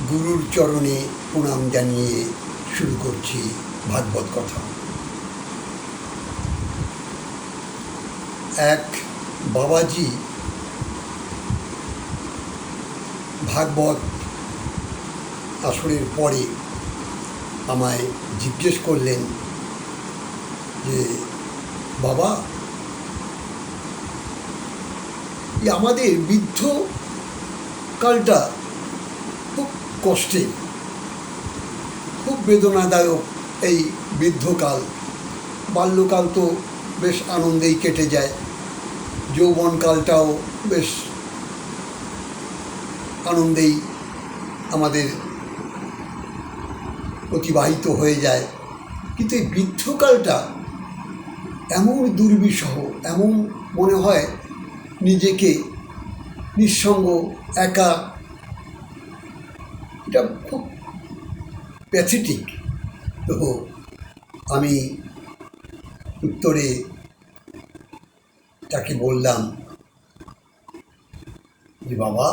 গুরুর চরণে প্রণাম জানিয়ে শুরু করছি ভাগবত কথা। এক বাবাজি ভাগবত আসরের পরে আমায় জিজ্ঞেস করলেন যে বাবা, আমাদের বৃদ্ধ কালটা খুব কষ্টের, খুব বেদনাদায়ক। এই বৃদ্ধকাল, বাল্যকাল তো বেশ আনন্দেই কেটে যায়, যৌবনকালটাও বেশ আনন্দেই আমাদের অতিবাহিত হয়ে যায়, কিন্তু এই বৃদ্ধকালটা এমন দুর্বিষহ, এমন মনে হয় নিজেকে নিঃসঙ্গ, একা। এটা খুব প্যাথেটিক। তো আমি উত্তরে তাকে বললাম যে বাবা,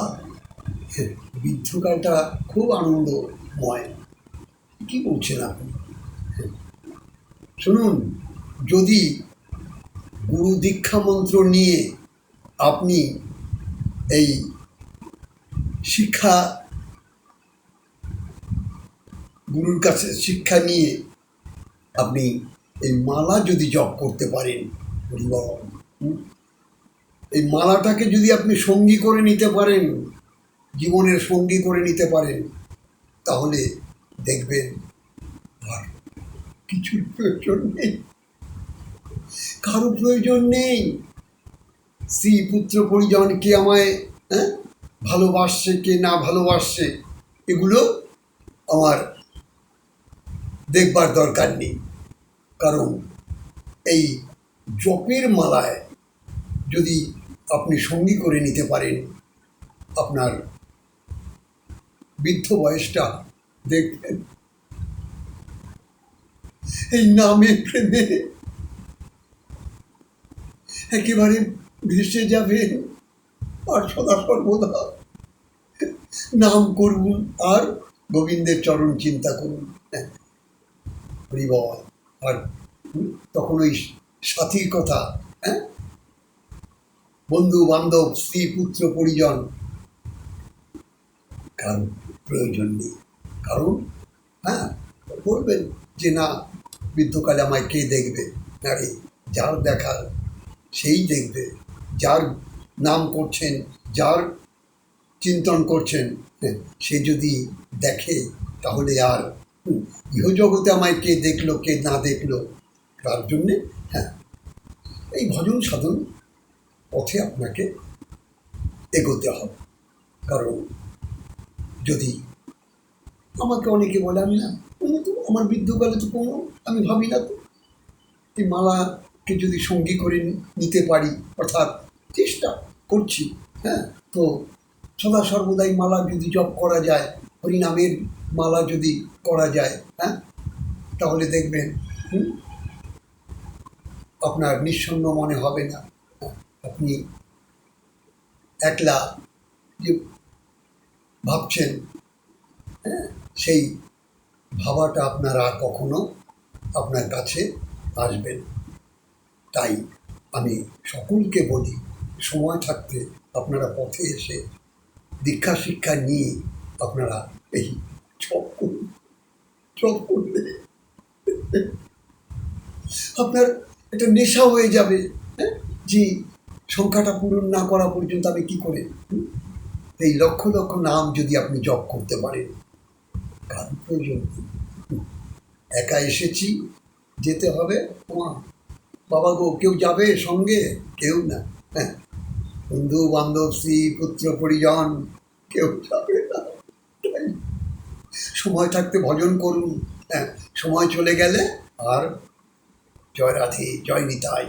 বৃদ্ধকালটা খুব আনন্দময়। কী বলছেন আপনি? শুনুন, যদি গুরু দীক্ষা মন্ত্র নিয়ে আপনি এই শিক্ষা, গুরুর কাছে শিক্ষা নিয়ে আপনি এই মালা যদি জপ করতে পারেন, এই মালাটাকে যদি আপনি সঙ্গী করে নিতে পারেন, জীবনের সঙ্গী করে নিতে পারেন, তাহলে দেখবেন আর কিছুর প্রয়োজন নেই, কারো প্রয়োজন নেই। স্ত্রী পুত্র পরিজন কে আমায় ভালোবাসছে, কে না ভালোবাসছে, এগুলো আমার দেখবার দরকার নেই। কারণ এই জপের মালায় যদি আপনি সঙ্গী করে নিতে পারেন আপনার বৃদ্ধ বয়সটা, দেখবেন এই নামে প্রেমে একেবারে ভেসে যাবে। আর সদা সর্বদা নাম করুন আর গোবিন্দের চরণ চিন্তা করুন। হরিবল। আর তখন ওই সাথীর কথা, বন্ধু বান্ধব, স্ত্রী পুত্র পরিজন, কারণ প্রয়োজন নেই। কারণ বলবেন যে না, বৃদ্ধকালে আমায় কে দেখবে? আরে যার দেখার সেই দেখবে। যার নাম করছেন, যার চিন্তন করছেন, সে যদি দেখে, তাহলে আর ইহজগতে আমায় কে দেখলো, কে না দেখলো, তার জন্যে এই ভজন সাধন পথে আপনাকে এগোতে হবে। কারণ যদি আমাকে অনেকে বলে, আমি না, তো আমার বৃদ্ধকালে তো কোনো, আমি ভাবি না তো এই মালাকে যদি সঙ্গী করে নিতে পারি, অর্থাৎ চেষ্টা করছি, তো সদা সর্বদাই মালা যদি জপ করা যায়, হরিনামের মালা যদি করা যায়, তাহলে দেখবেন আপনার নিঃসন্ন মনে হবে না। আপনি একলা যে ভাবছেন, সেই ভাবাটা আপনার আর কখনো আপনার কাছে আসবেন। তাই আমি সকলকে বলি, সময় থাকতে আপনারা পথে এসে দীক্ষা শিক্ষা নিয়ে আপনারা এই জপ করুন। জপ করলে আপনার একটা নেশা হয়ে যাবে, যে সংখ্যাটা পূরণ না করা পর্যন্ত আমি কি করে। এই লক্ষ লক্ষ নাম যদি আপনি জপ করতে পারেন, কার প্রয়োজন নেই। একা এসেছি, যেতে হবে, বাবা গো, কেউ যাবে সঙ্গে? কেউ না। বন্ধু বান্ধব, স্ত্রী পুত্র পরিজন, কেউ যাবে না। সময় থাকতে ভজন করুন, সময় চলে গেলে আর জয় রাধে, জয় নিতাই।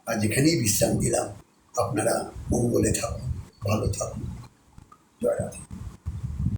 আর যেখানেই বিশ্রাম দিলাম, আপনারা মঙ্গলে থাকুন, ভালো থাকুন। জয় রাধে।